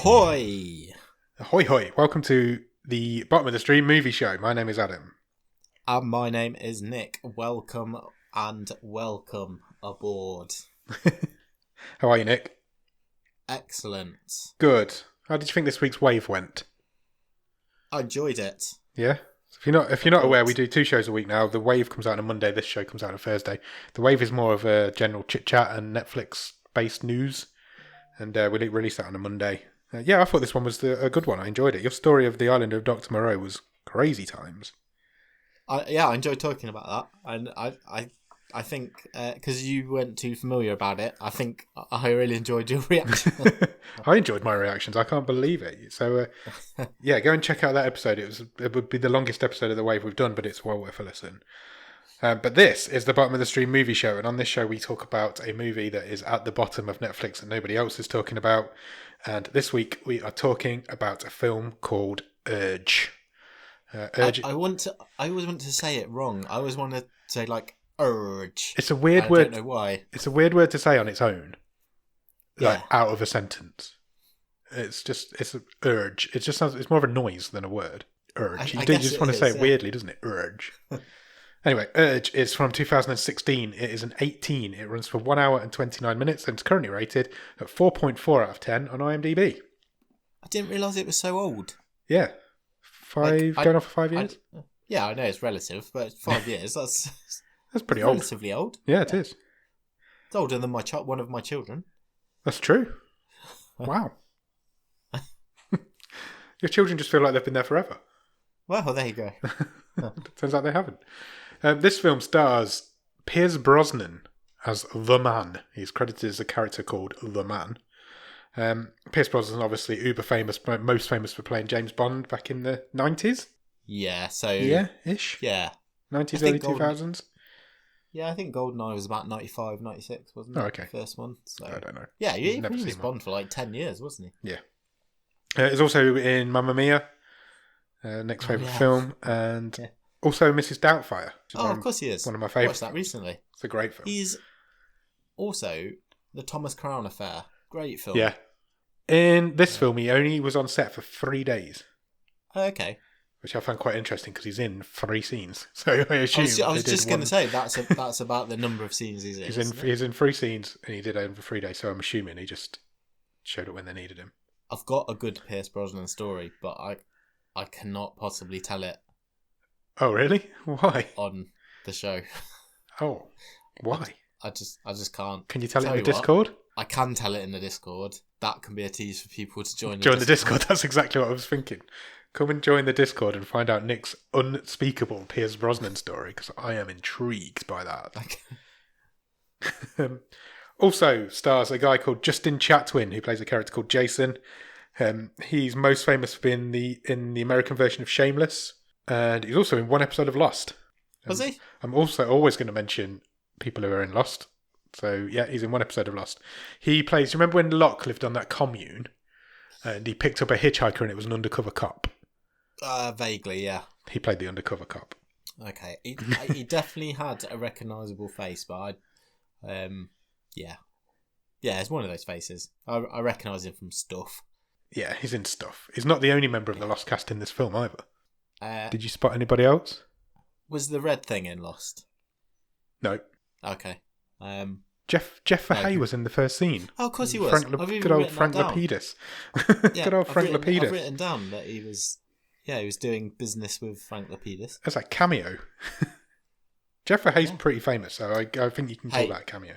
Ahoy! Ahoy hoy! Welcome to the Bottom of the Stream movie show. My name is Adam. And my name is Nick. Welcome and welcome aboard. How are you, Nick? Excellent. Good. How did you think this week's Wave went? I enjoyed it. Yeah? If you're not aware, we do 2 shows a week now. The Wave comes out on a Monday, this show comes out on a Thursday. The Wave is more of a general chit-chat and Netflix-based news. And we released that on a Monday. Yeah, I thought this one was a good one. I enjoyed it. Your story of the island of Dr. Moreau was crazy times. I enjoyed talking about that. And I think, because you weren't too familiar about it, I think I really enjoyed your reaction. I enjoyed my reactions. I can't believe it. So, yeah, go and check out that episode. It would be the longest episode of The Wave we've done, but it's well worth a listen. But this is the Bottom of the Stream movie show, and on this show we talk about a movie that is at the bottom of Netflix and nobody else is talking about. And this week we are talking about a film called Urge. Urge. I always want to say it wrong. I always want to say like urge. It's a weird word. I don't know why. It's a weird word to say on its own, like Yeah. out of a sentence. It's an urge. It just sounds. It's more of a noise than a word. Urge. I You guess just it want to is, say it yeah. weirdly, doesn't it? Urge. Anyway, Urge is from 2016. It is an 18. It runs for 1 hour and 29 minutes and it's currently rated at 4.4 out of 10 on IMDb. I didn't realise it was so old. Yeah. Going on for 5 years? Yeah, I know it's relative, but 5 years, that's That's pretty old. relatively old. Yeah, it is. It's older than one of my children. That's true. Wow. Your children just feel like they've been there forever. Well, there you go. Turns out they haven't. This film stars Pierce Brosnan as The Man. He's credited as a character called The Man. Pierce Brosnan, obviously uber famous, most famous for playing James Bond back in the 90s. Yeah, so... Yeah-ish. Yeah. 90s, I early think 2000s. Yeah, I think GoldenEye was about 95, 96, wasn't it? Oh, okay. The first one. So. I don't know. Yeah, he Never was seen Bond for like 10 years, wasn't he? Yeah. He's also in Mamma Mia, next favourite film, and also Mrs. Doubtfire. Of course he is. One of my I favourites. watched that recently. It's a great film. He's also The Thomas Crown Affair. Great film. Yeah. In this film, he only was on set for 3 days. Okay. Which I found quite interesting because he's in 3 scenes. So I assume I was just going to say, that's about the number of scenes he's in. He's in 3 scenes and he did it over 3 days. So I'm assuming he just showed up when they needed him. I've got a good Pierce Brosnan story, but I cannot possibly tell it Oh, really? Why? on the show. Oh, why? I just can't. Can you tell it in Tell the you what, Discord? I can tell it in the Discord. That can be a tease for people to join Join the Discord. That's exactly what I was thinking. Come and join the Discord and find out Nick's unspeakable Pierce Brosnan story because I am intrigued by that. Okay. Also stars a guy called Justin Chatwin who plays a character called Jason. He's most famous for being in the American version of Shameless, and he's also in 1 episode of Lost. Was he? I'm also always going to mention people who are in Lost. So yeah, he's in 1 episode of Lost. He plays. You remember when Locke lived on that commune, and he picked up a hitchhiker and it was an undercover cop? Vaguely, yeah. He played the undercover cop. Okay, he definitely had a recognisable face, but yeah, it's one of those faces. I recognise him from stuff. Yeah, he's in stuff. He's not the only member of the Lost cast in this film either. Did you spot anybody else? Was the red thing in Lost? No. Okay. Jeff Fahey was in the first scene. Oh, of course he was. Good old Frank Lapidus. Yeah, Good old Frank Lapidus. I've written down that he was doing business with Frank Lapidus. That's a cameo. Jeff Fahey's pretty famous, so I think you can call that a cameo.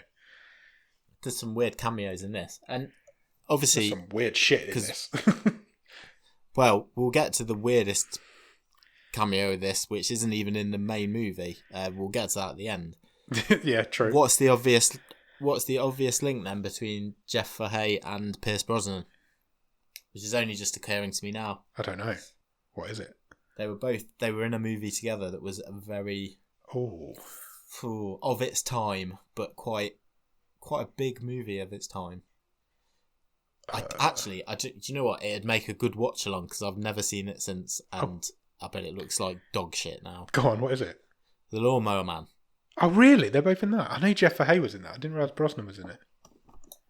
There's some weird cameos in this, and obviously there's some weird shit in this. Well, we'll get to the weirdest cameo of this, which isn't even in the main movie. We'll get to that at the end. Yeah, true. What's the obvious link then between Jeff Fahey and Pierce Brosnan? Which is only just occurring to me now. I don't know. What is it? They were in a movie together that was a very of its time, but quite a big movie of its time. Do you know what? It'd make a good watch along because I've never seen it since, and I bet it looks like dog shit now. Go on, what is it? The Lawnmower Man. Oh, really? They're both in that? I know Jeff Fahey was in that. I didn't realise Brosnan was in it.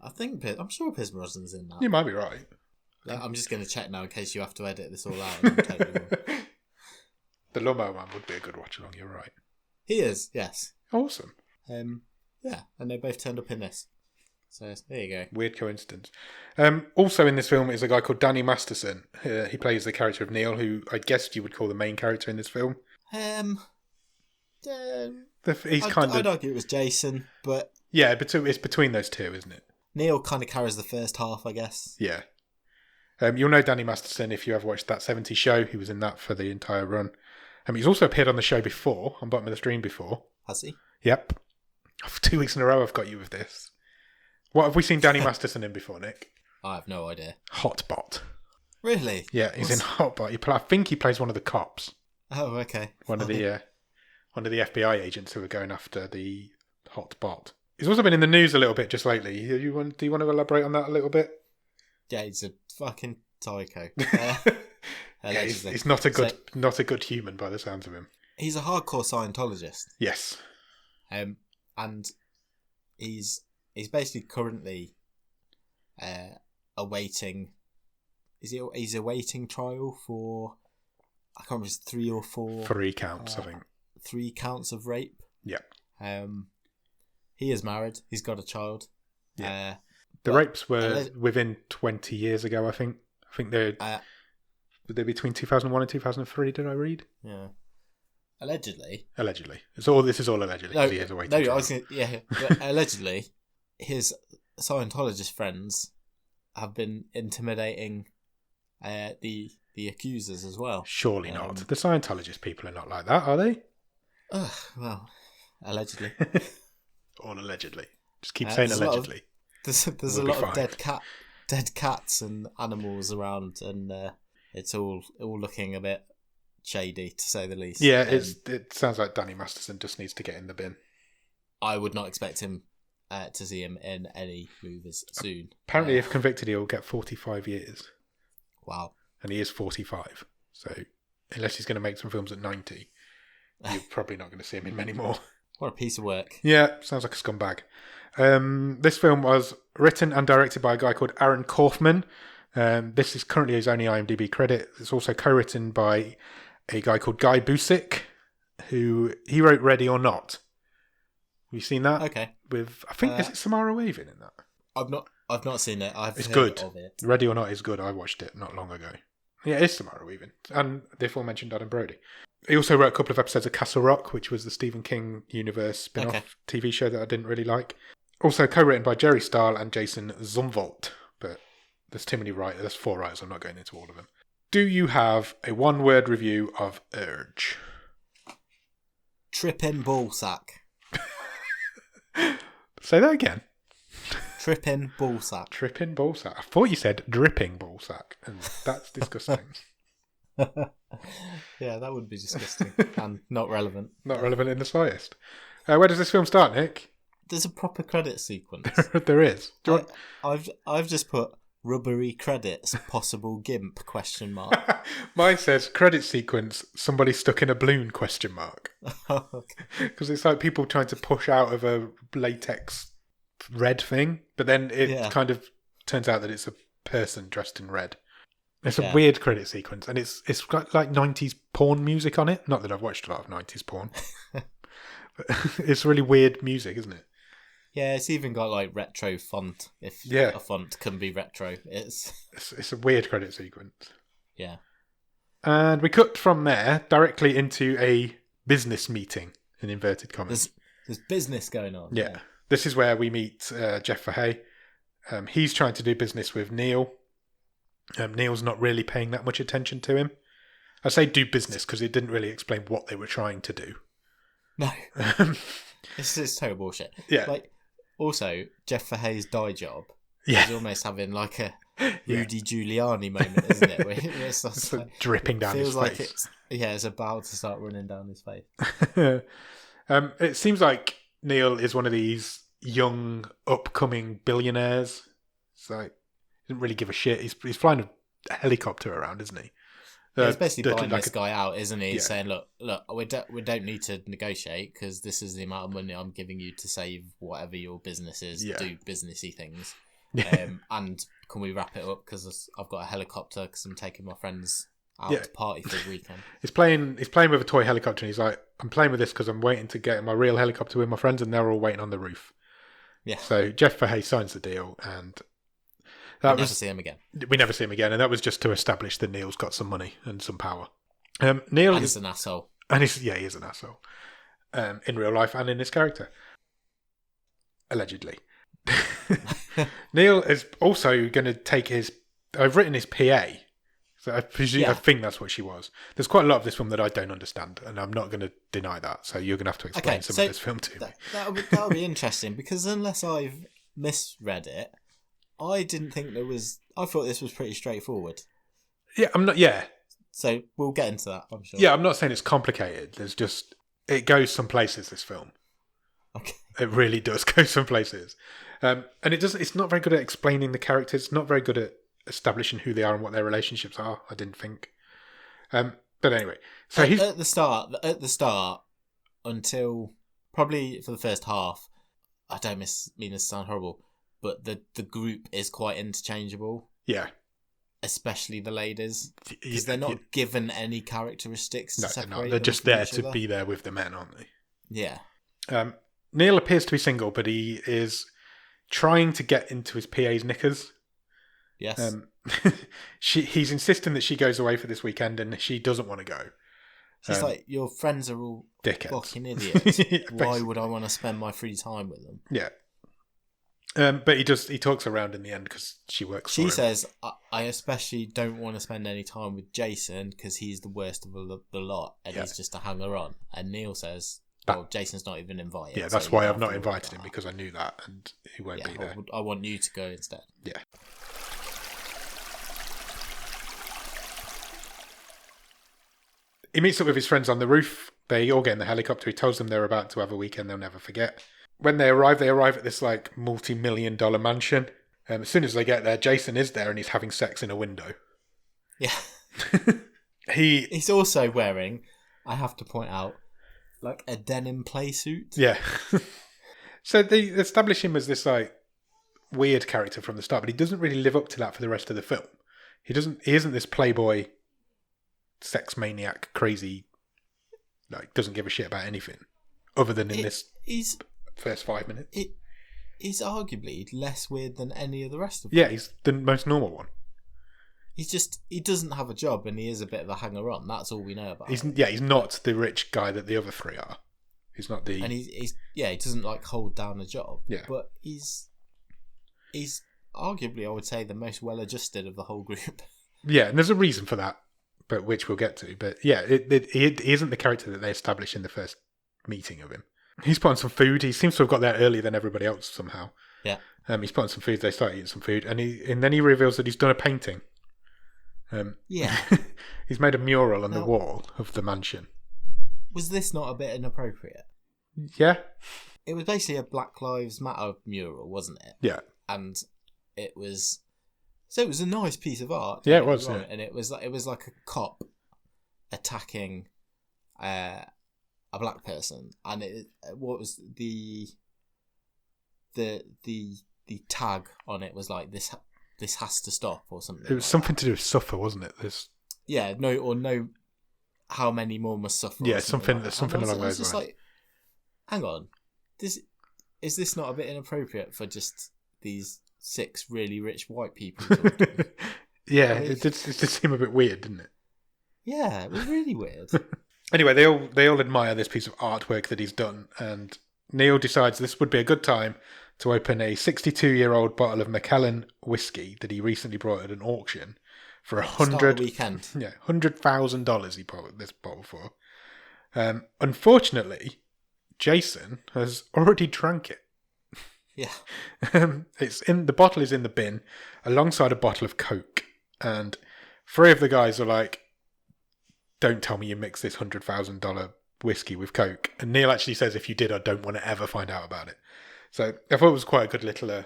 I'm sure Pierce Brosnan's in that. You might be right. I'm just going to check now in case you have to edit this all out. And I'm totally wrong. The Lawnmower Man would be a good watch along. You're right. He is, yes. Awesome. Yeah, and they both turned up in this. So there you go. Weird coincidence. Also in this film is a guy called Danny Masterson. He plays the character of Neil, who I guess you would call the main character in this film. I'd argue it was Jason, but yeah, it's between those two, isn't it? Neil kind of carries the first half, I guess. Yeah. You'll know Danny Masterson if you have watched That 70s Show. He was in that for the entire run. He's also appeared on the show before, on Bottom of the Stream before. Has he? Yep. For 2 weeks in a row, I've got you with this. What have we seen Danny Masterson in before, Nick? I have no idea. Hotbot. Really? Yeah, he's in Hotbot. I think he plays one of the cops. Oh, okay. One of the FBI agents who are going after the Hotbot. He's also been in the news a little bit just lately. Do you want to elaborate on that a little bit? Yeah, he's a fucking psycho. Yeah, he's not a good human by the sounds of him. He's a hardcore Scientologist. Yes. And he's basically currently awaiting. He's awaiting trial for, I can't remember, it's 3 or 4. 3 counts, I think. 3 counts of rape. Yeah. He is married. He's got a child. Yeah. The rapes were within 20 years ago, I think. I think they're between 2001 and 2003, did I read? Yeah. Allegedly. This is all allegedly. No, he is awaiting trial. But allegedly, his Scientologist friends have been intimidating the accusers as well. Surely not. The Scientologist people are not like that, are they? Well, allegedly. All allegedly. Just keep saying allegedly. There's a lot of dead cats and animals around, and it's all looking a bit shady, to say the least. Yeah, it sounds like Danny Masterson just needs to get in the bin. I would not expect him to see him in any movies soon. Apparently, if convicted, he'll get 45 years. Wow. And he is 45, so unless he's going to make some films at 90, you're probably not going to see him in many more. What a piece of work. Yeah, sounds like a scumbag. This film was written and directed by a guy called Aaron Kaufman. This is currently his only IMDb credit. It's also co-written by a guy called Guy Busick, who he wrote Ready or Not. Have you seen that? Okay. With, I think, is it Samara Weaving in that? I've not seen it. It's good. Of it. Ready or Not is good. I watched it not long ago. Yeah, it is Samara Weaving. And the aforementioned Adam Brody. He also wrote a couple of episodes of Castle Rock, which was the Stephen King universe spin-off TV show that I didn't really like. Also co-written by Jerry Stahl and Jason Zumwalt. But there's too many writers. There's 4 writers. I'm not going into all of them. Do you have a 1-word review of Urge? Trippin' ballsack. Say that again. Trippin' ballsack. Trippin' ballsack. I thought you said dripping ballsack, and that's disgusting. Yeah, that would be disgusting and not relevant. Not relevant in the slightest. Where does this film start, Nick? There's a proper credit sequence. There is. I've just put rubbery credits, possible gimp ? Mine says credit sequence, somebody stuck in a balloon ? Because it's like people trying to push out of a latex red thing, but then it kind of turns out that it's a person dressed in red. It's a weird credit sequence, and it's got like 90s porn music on it. Not that I've watched a lot of 90s porn. But it's really weird music, isn't it? Yeah, it's even got like retro font. If a font can be retro, it's a weird credit sequence. Yeah. And we cut from there directly into a business meeting, in inverted commas. There's business going on. Yeah. This is where we meet Jeff Fahey. He's trying to do business with Neil. Neil's not really paying that much attention to him. I say do business because it didn't really explain what they were trying to do. No. This is total bullshit. Yeah. Like, also, Jeff Fahey's dye job is almost having like a Rudy Giuliani moment, isn't it? Where it's just like, dripping down his face. It's about to start running down his face. It seems like Neil is one of these young, upcoming billionaires. It's like, he doesn't really give a shit. He's flying a helicopter around, isn't he? He's basically buying this guy out, isn't he? Yeah. Saying, look, we don't need to negotiate because this is the amount of money I'm giving you to save whatever your business is, do businessy things. And can we wrap it up because I've got a helicopter because I'm taking my friends out Yeah. to party for the weekend. He's playing with a toy helicopter, and he's like, I'm playing with this because I'm waiting to get in my real helicopter with my friends, and they're all waiting on the roof. Yeah. So Jeff Fahey signs the deal, and we never see him again. We never see him again, and that was just to establish that Neil's got some money and some power. Neil is an asshole. And he is an asshole. In real life and in his character. Allegedly. Neil is also going to take I've written his PA. So I think that's what she was. There's quite a lot of this film that I don't understand, and I'm not going to deny that. So you're going to have to explain some of this film to me. That'll be interesting, because unless I've misread it, I didn't think I thought this was pretty straightforward. Yeah, I'm not. Yeah. So we'll get into that, I'm sure. Yeah, I'm not saying it's complicated. It goes some places, this film. Okay. It really does go some places. And it's not very good at explaining the characters. It's not very good at establishing who they are and what their relationships are, I didn't think. But anyway. So at the start, until probably for the first half, I don't mean this to sound horrible, but the group is quite interchangeable. Yeah. Especially the ladies, because they're not given any characteristics to separate. They're just there to be there with the men, aren't they? Yeah. Neil appears to be single, but he is trying to get into his PA's knickers. Yes. He's insisting that she goes away for this weekend, and she doesn't want to go. She's like, your friends are all dickheads. fucking idiots. Why would I want to spend my free time with them? Yeah. But he talks around in the end because she works for him. She says, I especially don't want to spend any time with Jason because he's the worst of the lot and he's just a hanger-on. And Neil says, well, Jason's not even invited. Yeah, that's why I've not invited him, because I knew that and he won't be there. I want you to go instead. Yeah. He meets up with his friends on the roof. They all get in the helicopter. He tells them they're about to have a weekend they'll never forget. When they arrive at this like multi-million-dollar mansion. As soon as they get there, Jason is there and he's having sex in a window. Yeah. He's also wearing, I have to point out, like a denim play suit. Yeah. So they establish him as this like weird character from the start, but he doesn't really live up to that for the rest of the film. He isn't this playboy, sex maniac, crazy, like doesn't give a shit about anything other than in this first 5 minutes. He's arguably less weird than any of the rest of them. Yeah, he's the most normal one. He doesn't have a job and he is a bit of a hanger-on. That's all we know about him. He's not the rich guy that the other three are. He's not the... And he doesn't like hold down a job. Yeah. But he's arguably, I would say, the most well-adjusted of the whole group. Yeah, and there's a reason for that, but which we'll get to. But yeah, he isn't the character that they establish in the first meeting of him. He's put on some food. He seems to have got there earlier than everybody else somehow. Yeah. He's put on some food. They start eating some food, and then he reveals that he's done a painting. Yeah. He's made a mural on the wall of the mansion. Was this not a bit inappropriate? Yeah. It was basically a Black Lives Matter mural, wasn't it? Yeah. And it was a nice piece of art. Yeah, it was. Yeah. And it was like a cop attacking a black person, and what was the tag on it was like this has to stop or something. It was like something to do with suffer, wasn't it? No, how many more must suffer? Yeah, something along those lines. Like, hang on, is this not a bit inappropriate for just these 6 really rich white people? Yeah, it did seem a bit weird, didn't it? Yeah, it was really weird. Anyway, they all admire this piece of artwork that he's done, and Neil decides this would be a good time to open a 62-year-old bottle of Macallan whiskey that he recently brought at an auction for $100,000. He bought this bottle for. Unfortunately, Jason has already drank it. Yeah, the bottle is in the bin alongside a bottle of Coke, and 3 of the guys are like, "Don't tell me you mixed this $100,000 whiskey with Coke." And Neil actually says, "If you did, I don't want to ever find out about it." So I thought it was quite a good little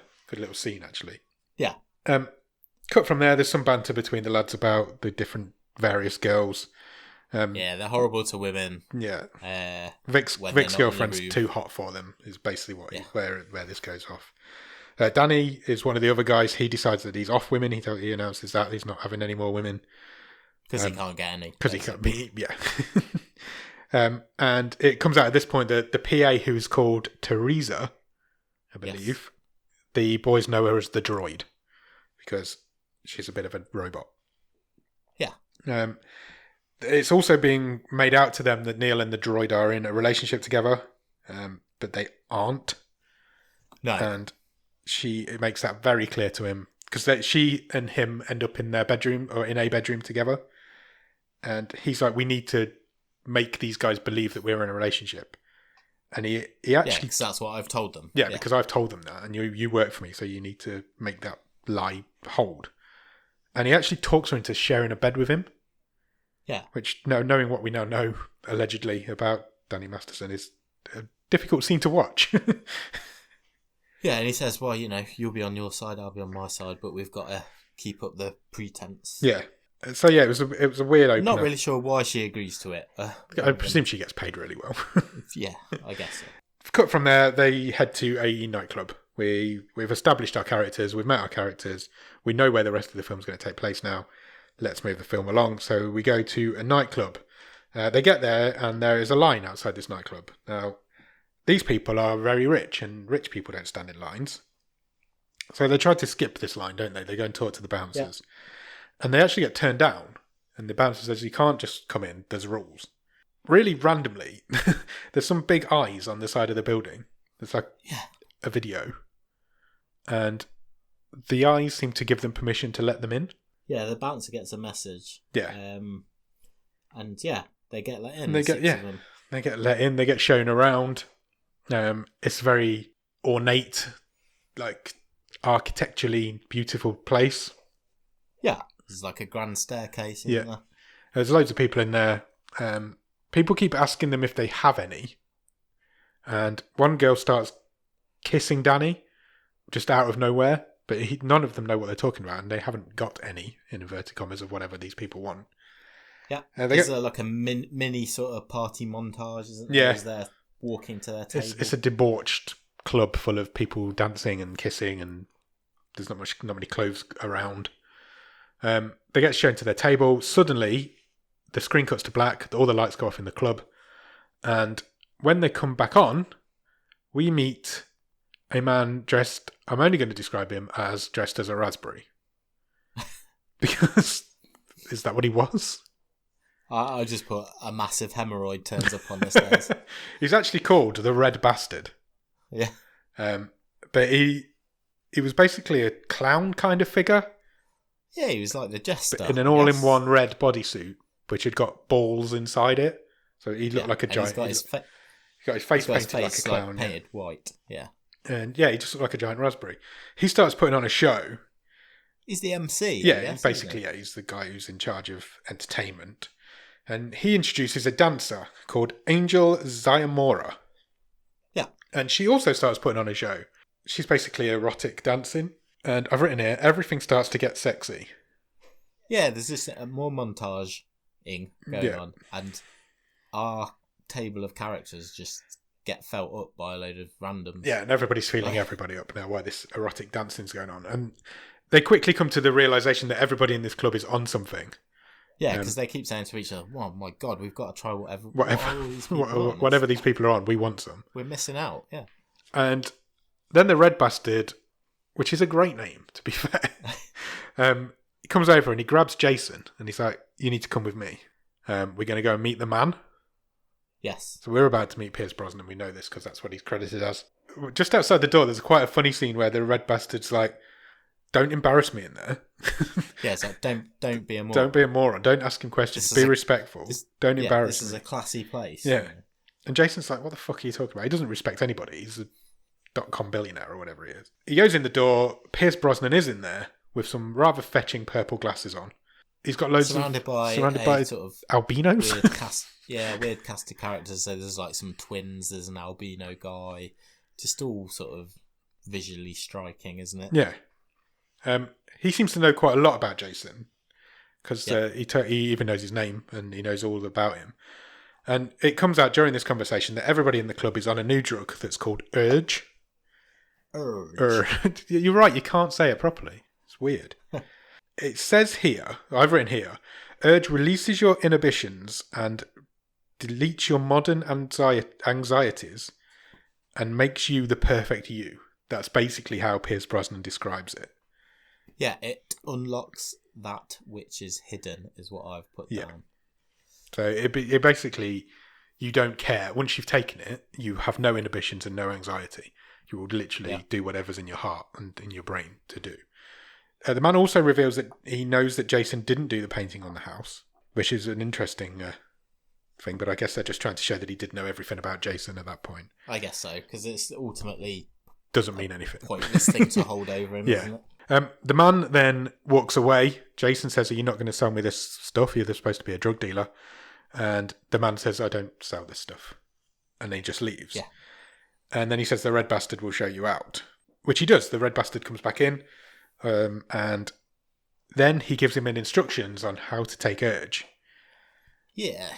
scene, actually. Yeah. Cut from there, there's some banter between the lads about the different various girls. They're horrible to women. Yeah. Vic's girlfriend's too hot for them is basically where this goes off. Danny is one of the other guys. He decides that he's off women. He announces that he's not having any more women. Because he can't get any. Because he can't be, yeah. And it comes out at this point that the PA, who's called Teresa, I believe, the boys know her as the droid because she's a bit of a robot. Yeah. It's also being made out to them that Neil and the droid are in a relationship together, but they aren't. No. And it makes that very clear to him because she and him end up in their bedroom or in a bedroom together. And he's like, we need to make these guys believe that we're in a relationship. And he actually... because that's what I've told them. Yeah, because I've told them that. And you work for me, so you need to make that lie hold. And he actually talks her into sharing a bed with him. Yeah. Which, knowing what we now know, allegedly, about Danny Masterson, is a difficult scene to watch. Yeah, and he says, well, you'll be on your side, I'll be on my side, but we've got to keep up the pretense. Yeah. So yeah, it was a weird opener. Not really sure why she agrees to it. I presume she gets paid really well. Yeah, I guess so. Cut from there, they head to a nightclub. We've established our characters, we've met our characters, we know where the rest of the film's going to take place now. Let's move the film along. So we go to a nightclub. They get there and there is a line outside this nightclub. Now, these people are very rich and rich people don't stand in lines. So they try to skip this line, don't they? They go and talk to the bouncers. Yeah. And they actually get turned down. And the bouncer says, you can't just come in, there's rules. Really randomly, there's some big eyes on the side of the building. It's like a video. And the eyes seem to give them permission to let them in. Yeah, the bouncer gets a message. Yeah. And they get let in. And they get let in, they get shown around. It's a very ornate, like architecturally beautiful place. Yeah. There's like a grand staircase in there. There's loads of people in there. People keep asking them if they have any. And one girl starts kissing Danny just out of nowhere. But none of them know what they're talking about. And they haven't got any, in inverted commas, of whatever these people want. Yeah. Is there like a mini sort of party montage, isn't there? Yeah. As they're walking to their table. It's a debauched club full of people dancing and kissing. And there's not many clothes around. They get shown to their table. Suddenly, the screen cuts to black. All the lights go off in the club. And when they come back on, we meet a man dressed... I'm only going to describe him as dressed as a raspberry. Because... is that what he was? I just put a massive hemorrhoid turns up on the stairs. He's actually called the Red Bastard. Yeah. But he was basically a clown kind of figure. Yeah, he was like the jester. But in an all-in-one red bodysuit, which had got balls inside it. So he looked like a giant... He's got his face painted like a clown. Painted white, yeah. And he just looked like a giant raspberry. He starts putting on a show. He's the MC. Yeah, basically, he's the guy who's in charge of entertainment. And he introduces a dancer called Angel Zayamora. Yeah. And she also starts putting on a show. She's basically erotic dancing. And I've written here, everything starts to get sexy. Yeah, there's this more montage-ing going on. And our table of characters just get felt up by a load of randoms. Yeah, and everybody's feeling everybody up now while this erotic dancing's going on. And they quickly come to the realisation that everybody in this club is on something. Yeah, because they keep saying to each other, oh my God, we've got to try whatever these people are on, we want some. We're missing out, yeah. And then the Red Bastard, which is a great name, to be fair, he comes over and he grabs Jason and he's like, you need to come with me. We're going to go and meet the man. Yes. So we're about to meet Pierce Brosnan. We know this because that's what he's credited as. Just outside the door, there's quite a funny scene where the Red Bastard's like, don't embarrass me in there. Yeah, it's like, don't be a moron. Don't be a moron. Don't ask him questions. Be respectful. Don't embarrass me. This is a classy place. Yeah. And Jason's like, what the fuck are you talking about? He doesn't respect anybody. He's a .com billionaire or whatever he is. He goes in the door. Pierce Brosnan is in there with some rather fetching purple glasses on. He's got loads surrounded by sort of albinos. Weird cast of characters. So there's like some twins. There's an albino guy. Just all sort of visually striking, isn't it? Yeah. He seems to know quite a lot about Jason because he even knows his name and he knows all about him. And it comes out during this conversation that everybody in the club is on a new drug that's called Urge. urge. You're right, you can't say it properly. It's weird. It says here, I've written here, urge releases your inhibitions and deletes your modern anxieties and makes you the perfect you. That's basically how Pierce Brosnan describes it. Yeah, it unlocks that which is hidden, is what I've put down. So it basically, you don't care. Once you've taken it, you have no inhibitions and no anxiety. You will literally do whatever's in your heart and in your brain to do. The man also reveals that he knows that Jason didn't do the painting on the house, which is an interesting thing, but I guess they're just trying to show that he did know everything about Jason at that point. I guess so, because it's ultimately... Doesn't mean anything. Pointless thing to hold over him, isn't it? The man then walks away. Jason says, "Are you not going to sell me this stuff? You're supposed to be a drug dealer." And the man says, "I don't sell this stuff." And then he just leaves. Yeah. And then he says, "The red bastard will show you out." Which he does. The red bastard comes back in. And then he gives him instructions on how to take urge. Yeah.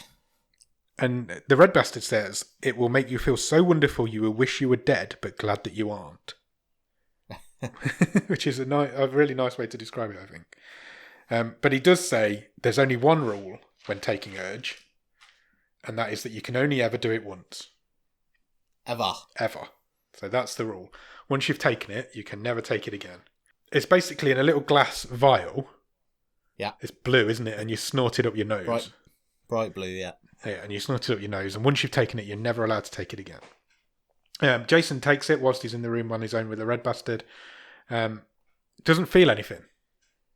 And the red bastard says, "It will make you feel so wonderful you will wish you were dead, but glad that you aren't." Which is a really nice way to describe it, I think. But he does say there's only one rule when taking urge, and that is that you can only ever do it once. Ever. So that's the rule. Once you've taken it, you can never take it again. It's basically in a little glass vial. Yeah. It's blue, isn't it? And you snort it up your nose. Bright blue, yeah. Yeah, and you snort it up your nose, and once you've taken it, you're never allowed to take it again. Jason takes it whilst he's in the room on his own with the red bastard. Doesn't feel anything.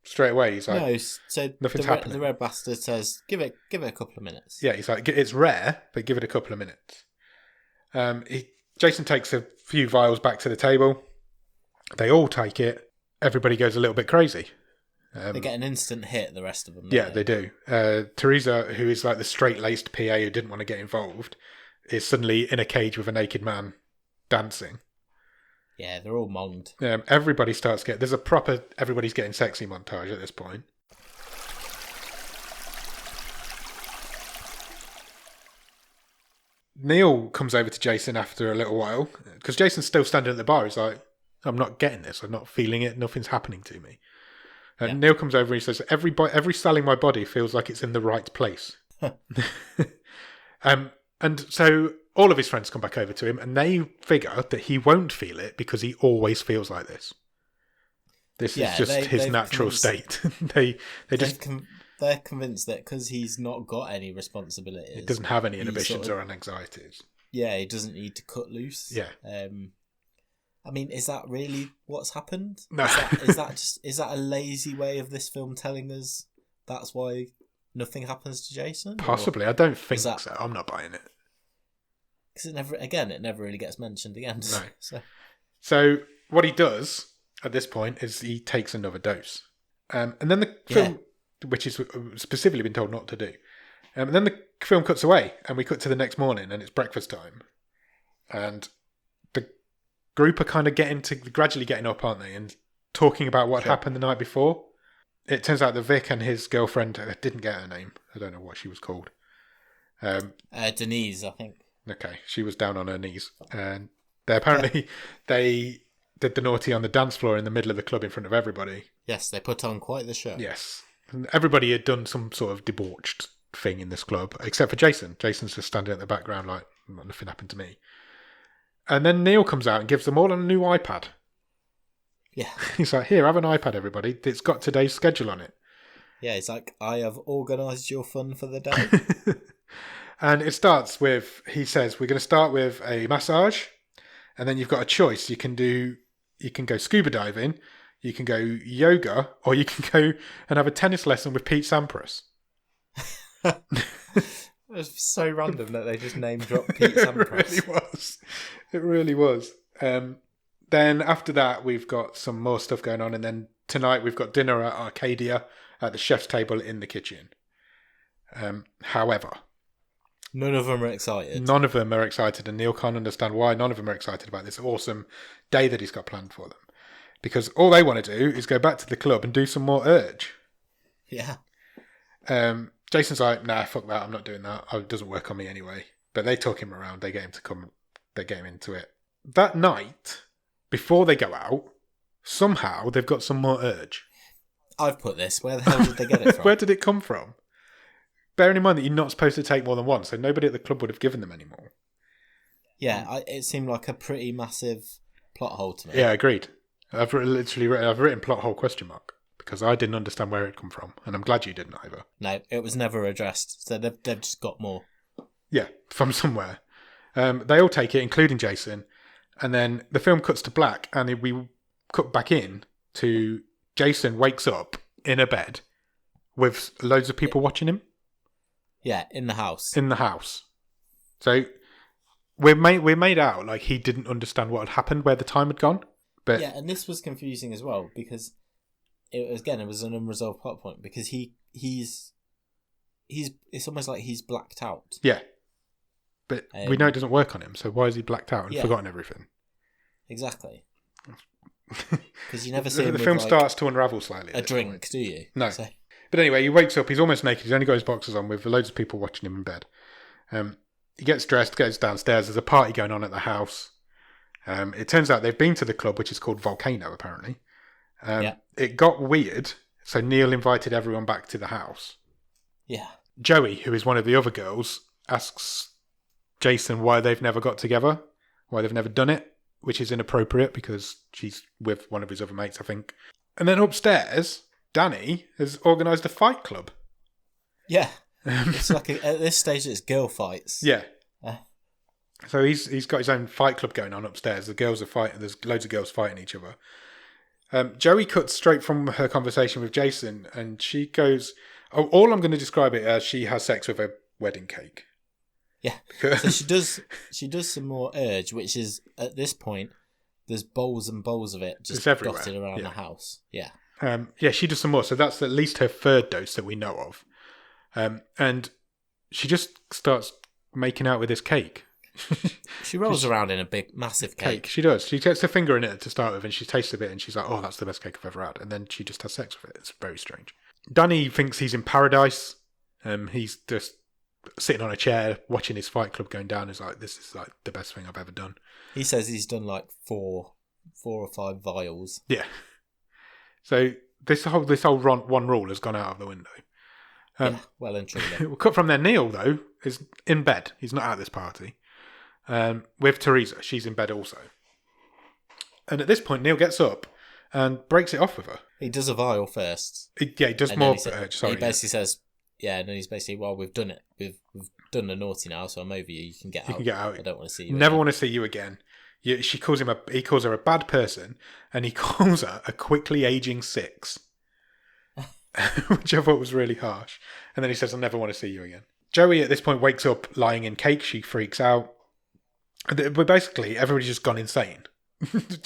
Straight away, he's like, no, so nothing's happening. The red bastard says, give it a couple of minutes. Yeah, he's like, it's rare, but give it a couple of minutes. Jason takes a few vials back to the table. They all take it. Everybody goes a little bit crazy. They get an instant hit, the rest of them. Yeah, they do. Teresa, who is like the straight-laced PA who didn't want to get involved, is suddenly in a cage with a naked man dancing. Yeah, they're all monged. Everybody starts getting... There's a proper everybody's getting sexy montage at this point. Neil comes over to Jason after a little while, because Jason's still standing at the bar. He's like, "I'm not getting this. I'm not feeling it. Nothing's happening to me." And Neil comes over and he says, every cell in my body feels like it's in the right place. And so all of his friends come back over to him and they figure that he won't feel it because he always feels like this. This is just his natural state. They're convinced that because he's not got any responsibilities. He doesn't have any inhibitions or anxieties. Yeah, he doesn't need to cut loose. Yeah. I mean, is that really what's happened? No. Is that a lazy way of this film telling us that's why nothing happens to Jason? Possibly. I don't think so. I'm not buying it. Because it never really gets mentioned again. No. So what he does at this point is he takes another dose. And then the film, which is specifically been told not to do. And then the film cuts away and we cut to the next morning and it's breakfast time. And group are kind of gradually getting up, aren't they? And talking about what happened the night before. It turns out that Vic and his girlfriend, I didn't get her name. I don't know what she was called. Denise, I think. Okay, she was down on her knees. And they did the naughty on the dance floor in the middle of the club in front of everybody. Yes, they put on quite the show. Yes. And everybody had done some sort of debauched thing in this club, except for Jason. Jason's just standing at the background like, nothing happened to me. And then Neil comes out and gives them all a new iPad. Yeah. He's like, "Here, have an iPad, everybody. It's got today's schedule on it." Yeah, he's like, "I have organised your fun for the day." And it starts with, he says, "We're going to start with a massage. And then you've got a choice. You can go scuba diving, you can go yoga, or you can go and have a tennis lesson with Pete Sampras." It was so random that they just name dropped Pete Sampras. It really was. Then after that, we've got some more stuff going on. And then tonight we've got dinner at Arcadia at the chef's table in the kitchen. However, none of them are excited. None of them are excited. And Neil can't understand why none of them are excited about this awesome day that he's got planned for them. Because all they want to do is go back to the club and do some more urge. Yeah. Jason's like, "Nah, fuck that. I'm not doing that. It doesn't work on me anyway." But they talk him around. They get him to come. They get him into it. That night, before they go out, somehow they've got some more urge. I've put this. Where the hell did they get it from? Where did it come from? Bearing in mind that you're not supposed to take more than one, so nobody at the club would have given them any more. Yeah, it seemed like a pretty massive plot hole to me. Yeah, agreed. I've written plot hole question mark because I didn't understand where it come from, and I'm glad you didn't either. No, it was never addressed, so they've just got more. Yeah, from somewhere. They all take it, including Jason, and then the film cuts to black, and we cut back in to Jason wakes up in a bed with loads of people watching him. Yeah, in the house. In the house. So we're made out like he didn't understand what had happened, where the time had gone. But yeah, and this was confusing as well because it was an unresolved plot point because he's it's almost like he's blacked out. Yeah, but we know it doesn't work on him. So why is he blacked out and forgotten everything? Exactly. Because you never see him the film starts to unravel slightly. A drink, do you? No. So. But anyway, he wakes up. He's almost naked. He's only got his boxers on with loads of people watching him in bed. He gets dressed, goes downstairs. There's a party going on at the house. It turns out they've been to the club, which is called Volcano, apparently. It got weird, so Neil invited everyone back to the house. Yeah. Joey, who is one of the other girls, asks Jason why they've never got together, why they've never done it, which is inappropriate because she's with one of his other mates, I think. And then upstairs, Danny has organised a fight club. Yeah. It's like at this stage it's girl fights. Yeah. So he's got his own fight club going on upstairs. The girls are fighting. There's loads of girls fighting each other. Joey cuts straight from her conversation with Jason, and she goes, "Oh, all I'm going to describe it as she has sex with a wedding cake." Yeah. So she does some more urge, which is at this point there's bowls and bowls of it just dotted around the house. Yeah. She does some more. So that's at least her third dose that we know of. And she just starts making out with this cake. She rolls around in a big, massive cake. She does. She gets her finger in it to start with, and she tastes a bit, and she's like, "Oh, that's the best cake I've ever had." And then she just has sex with it. It's very strange. Danny thinks he's in paradise. He's just sitting on a chair watching his fight club going down. He's like, "This is like the best thing I've ever done." He says he's done like four or five vials. Yeah. So this whole one rule has gone out of the window. Well and truly. We'll cut from there. Neil, though, is in bed. He's not at this party. With Teresa. She's in bed also. And at this point, Neil gets up and breaks it off with her. He does a vial first. He does more urge. He basically says, and then he's basically, well, we've done it. We've done the naughty now, so I'm over you. You can get out. You can get out. I don't want to see you. Never want to see you again. He calls her a bad person, and he calls her a quickly aging 6. Which I thought was really harsh. And then he says, "I'll never want to see you again." Joey at this point wakes up lying in cake. She freaks out. But basically, everybody's just gone insane.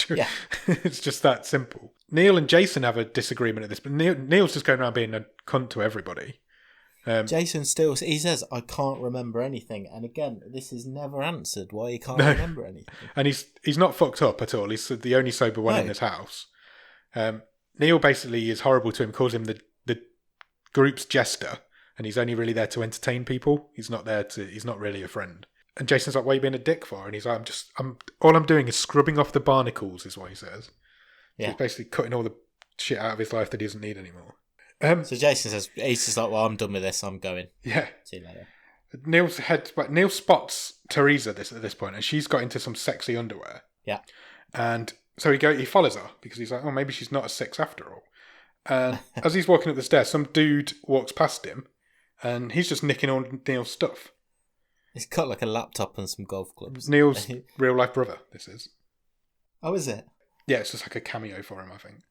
Yeah. It's just that simple. Neil and Jason have a disagreement at this, but Neil's just going around being a cunt to everybody. Jason still, he says, "I can't remember anything." And again, this is never answered why he can't remember anything. And he's not fucked up at all. He's the only sober one in this house. Neil basically is horrible to him, calls him the group's jester, and he's only really there to entertain people. He's not really a friend. And Jason's like, "What are you being a dick for?" And he's like, all I'm doing is scrubbing off the barnacles, is what he says. Yeah. So he's basically cutting all the shit out of his life that he doesn't need anymore. So Jason says, he's just like, "Well, I'm done with this. I'm going." Yeah. See you later. Neil spots Teresa at this point, and she's got into some sexy underwear. Yeah. And so he follows her because he's like, "Oh, maybe she's not a 6 after all." And as he's walking up the stairs, some dude walks past him, and he's just nicking all Neil's stuff. He's got like a laptop and some golf clubs. Neil's real life brother, this is. Oh, is it? Yeah, it's just like a cameo for him, I think.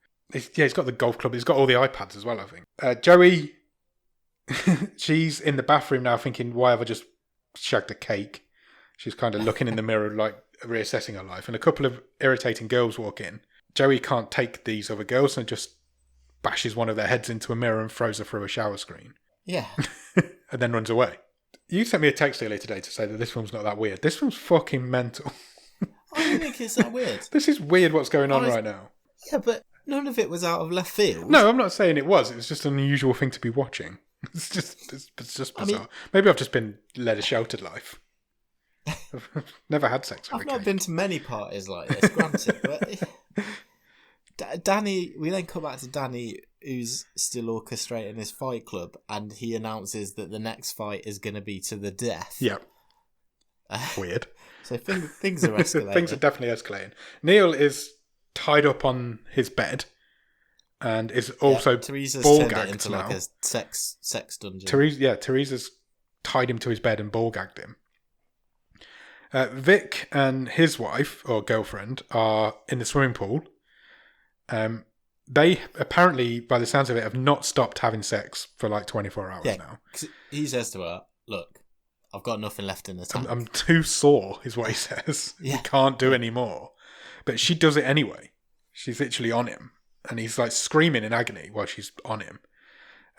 He's got the golf club. He's got all the iPads as well, I think. Joey, she's in the bathroom now thinking, why have I just shagged a cake? She's kind of looking in the mirror, like reassessing her life. And a couple of irritating girls walk in. Joey can't take these other girls and just bashes one of their heads into a mirror and throws her through a shower screen. Yeah. And then runs away. You sent me a text earlier today to say that this film's not that weird. This film's fucking mental. I don't think it's that weird. This is weird what's going on right now. Yeah, but none of it was out of left field. No, I'm not saying it was. It was just an unusual thing to be watching. It's just bizarre. Maybe I've just been led a sheltered life. I've never had sex with I've a cake. not been to many parties like this, granted, but Danny. We then come back to Danny, who's still orchestrating his fight club, and he announces that the next fight is going to be to the death. Yeah. Weird. So things are escalating. Things are definitely escalating. Neil is tied up on his bed and is also Teresa's ball turned it gagged into now. like a sex dungeon. Teresa's tied him to his bed and ball gagged him. Vic and his wife or girlfriend are in the swimming pool. They apparently, by the sounds of it, have not stopped having sex for like 24 hours now. He says to her, "Look, I've got nothing left in the tank. I'm too sore," is what he says. Yeah. He can't do any more. But she does it anyway. She's literally on him. And he's like screaming in agony while she's on him.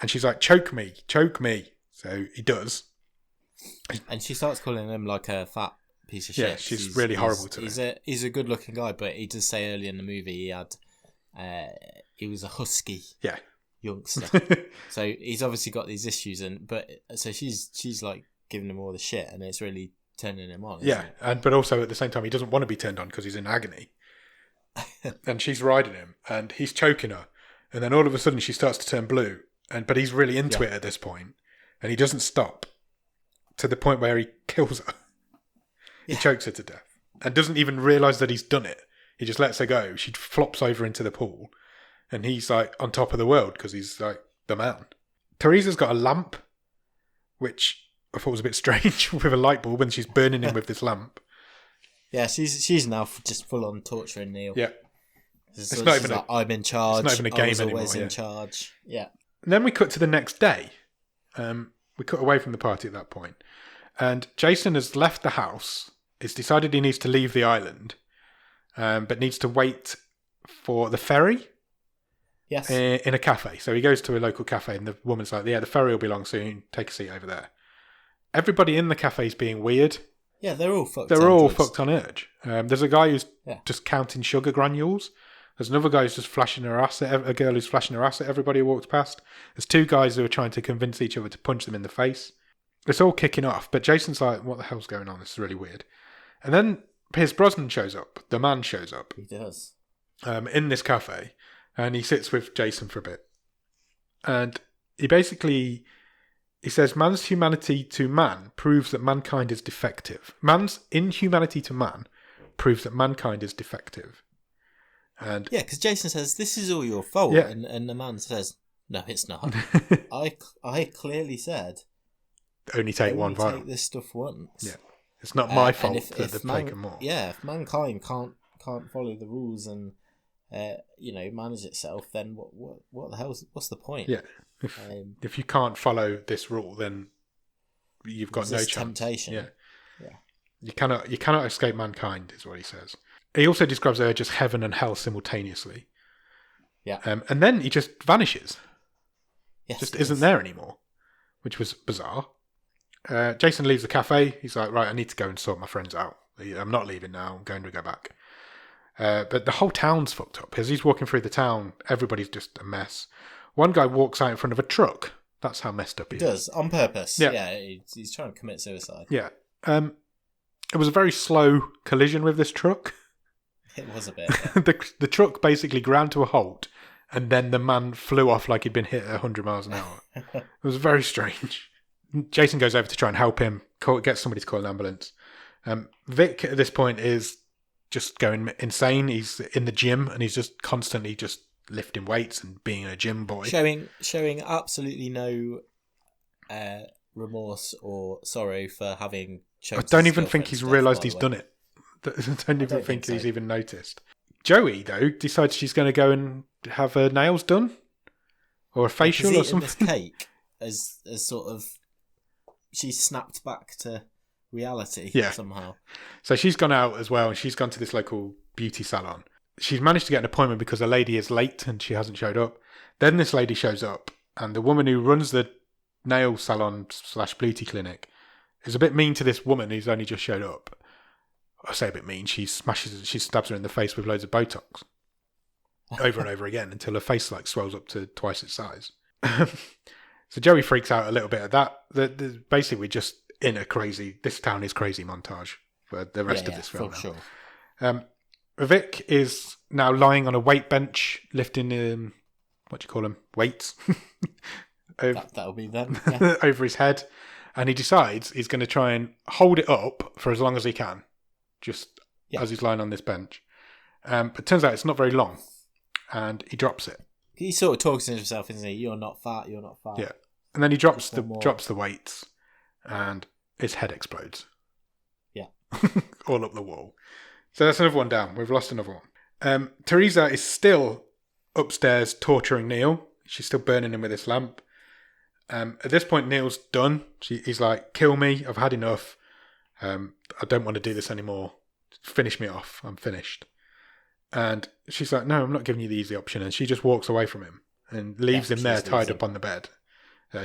And she's like, choke me. So he does. And she starts calling him like a fat piece of shit. Yeah, she's really horrible to him. He's a good looking guy, but he does say early in the movie he was a husky youngster. So he's obviously got these issues, so she's like giving him all the shit, and it's really turning him on. Yeah, but also at the same time he doesn't want to be turned on because he's in agony. And she's riding him, and he's choking her, and then all of a sudden she starts to turn blue, but he's really into it at this point, and he doesn't stop to the point where he kills her. He chokes her to death and doesn't even realise that he's done it. He just lets her go. She flops over into the pool, and he's like on top of the world because he's like the man. Teresa's got a lamp, which I thought was a bit strange, with a light bulb, and she's burning him with this lamp. Yeah, she's now just full on torturing Neil. Yeah, it's not even like, I'm in charge. It's not even a game I was anymore. Always in charge. Yeah. And then we cut to the next day. We cut away from the party at that point, and Jason has left the house. He's decided he needs to leave the island, but needs to wait for the ferry. Yes. In a cafe. So he goes to a local cafe, and the woman's like, "Yeah, the ferry will be along soon. Take a seat over there." Everybody in the cafe is being weird. Yeah, they're all fucked. Fucked on edge. There's a guy who's just counting sugar granules. There's another guy who's just flashing her ass at a girl who's flashing her ass at everybody who walks past. There's two guys who are trying to convince each other to punch them in the face. It's all kicking off, but Jason's like, "What the hell's going on? This is really weird." And then Pierce Brosnan shows up. The man shows up. He does. In this cafe, and he sits with Jason for a bit, and he says, "Man's humanity to man proves that mankind is defective. Man's inhumanity to man proves that mankind is defective." And because Jason says, "This is all your fault," and the man says, "No, it's not. I clearly said only take one vial. Take this stuff once. Yeah, it's not my fault if that they've taken more. Yeah, if mankind can't follow the rules and manage itself, then what the hell? What's the point? Yeah, if you can't follow this rule, then you've got no chance. Temptation. Yeah. You cannot escape mankind, is what he says. He also describes her just heaven and hell simultaneously. Yeah. And then he just vanishes. Yes, just isn't there anymore, which was bizarre. Jason leaves the cafe. He's like, "Right, I need to go and sort my friends out. I'm not leaving now. I'm going to go back." But the whole town's fucked up. As he's walking through the town, everybody's just a mess. One guy walks out in front of a truck. That's how messed up he is. Does, on purpose. Yeah. He's trying to commit suicide. Yeah. It was a very slow collision with this truck. It was a bit. Yeah. The truck basically ground to a halt, and then the man flew off like he'd been hit at 100 miles an hour. It was very strange. Jason goes over to try and help him, get somebody to call an ambulance. Vic, at this point, is just going insane. He's in the gym, and he's just constantly just lifting weights and being a gym boy. Showing absolutely no remorse or sorrow for having choked. I don't even think he's realised he's done it. I don't even think he's even noticed. Joey, though, decides she's going to go and have her nails done. Or a facial or something. This cake as sort of... She's snapped back to reality somehow. So she's gone out as well, and she's gone to this local beauty salon. She's managed to get an appointment because a lady is late and she hasn't showed up. Then this lady shows up, and the woman who runs the nail salon / beauty clinic is a bit mean to this woman who's only just showed up. I say a bit mean. She stabs her in the face with loads of Botox over and over again until her face like swells up to twice its size. So Joey freaks out a little bit at that. Basically, we're just in a crazy, this town is crazy montage. for the rest of this film. For sure. Vic is now lying on a weight bench, lifting what do you call them? Weights. That'll be them. Yeah. Over his head, and he decides he's going to try and hold it up for as long as he can, just as he's lying on this bench. But it turns out it's not very long, and he drops it. He sort of talks to himself, isn't he? You're not fat. You're not fat. Yeah, and then he drops the weights, and his head explodes. Yeah, all up the wall. So that's another one down. We've lost another one. Teresa is still upstairs torturing Neil. She's still burning him with this lamp. At this point, Neil's done. He's like, kill me. I've had enough. I don't want to do this anymore. Finish me off. I'm finished. And she's like, no, I'm not giving you the easy option. And she just walks away from him and leaves him there tied up on the bed.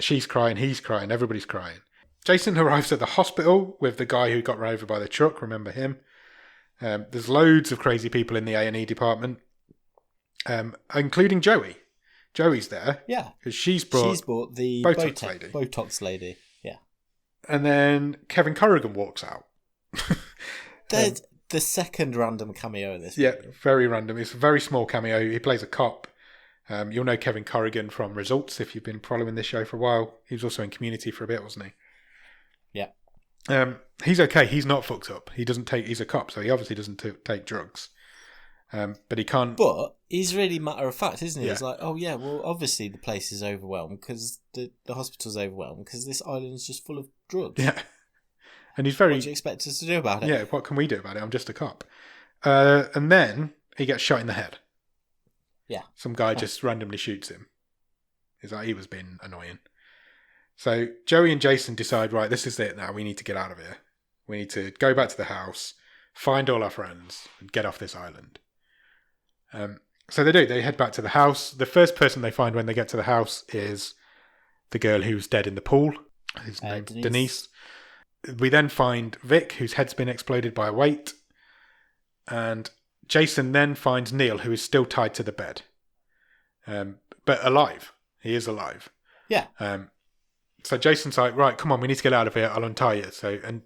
She's crying. He's crying. Everybody's crying. Jason arrives at the hospital with the guy who got run over by the truck. Remember him? There's loads of crazy people in the A&E department, including Joey. Joey's there. Yeah. Because she's brought the Botox lady. Yeah. And then Kevin Corrigan walks out. The second random cameo in this movie. Yeah, very random. It's a very small cameo. He plays a cop. You'll know Kevin Corrigan from Results if you've been following this show for a while. He was also in Community for a bit, wasn't he? Yeah. He's okay. He's not fucked up. He's a cop, so he obviously doesn't take drugs. But he can't. But he's really matter of fact, isn't he? Yeah. He's like, oh yeah, well, obviously the place is overwhelmed because the hospital's overwhelmed because this island's just full of drugs. Yeah. And he's very. What do you expect us to do about it? Yeah, what can we do about it? I'm just a cop. And then he gets shot in the head. Yeah. Some guy just randomly shoots him. He's like, he was being annoying. So Joey and Jason decide, right, this is it now. We need to get out of here. We need to go back to the house, find all our friends, and get off this island. So they do. They head back to the house. The first person they find when they get to the house is the girl who's dead in the pool. His name's Denise. We then find Vic, whose head's been exploded by a weight. And Jason then finds Neil, who is still tied to the bed. But alive. He is alive. Yeah. So Jason's like, right, come on, we need to get out of here. I'll untie you. And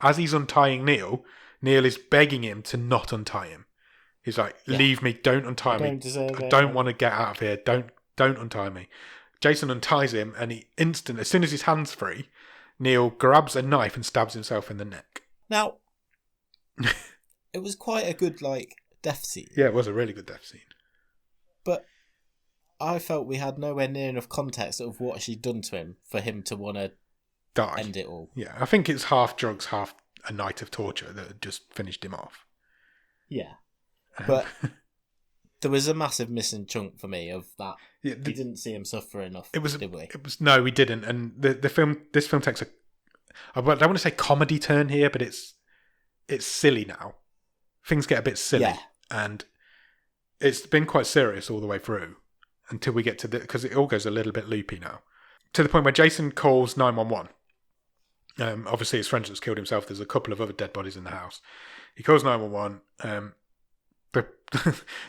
as he's untying Neil, Neil is begging him to not untie him. He's like, leave me, don't untie me. I don't want to get out of here. Don't untie me. Jason unties him, and as soon as his hand's free, Neil grabs a knife and stabs himself in the neck. Now, it was quite a good, death scene. Yeah, it was a really good death scene. But I felt we had nowhere near enough context of what she'd done to him for him to want to die. End it all. Yeah, I think it's half drugs, half a night of torture that had just finished him off. Yeah. But there was a massive missing chunk for me of that. Yeah, we didn't see him suffer enough, did we? No, we didn't. And this film takes I don't want to say comedy turn here, but it's silly now. Things get a bit silly. Yeah. And it's been quite serious all the way through until we get to because it all goes a little bit loopy now. To the point where Jason calls 911. Obviously, his friend just killed himself. There's a couple of other dead bodies in the house. He calls 911.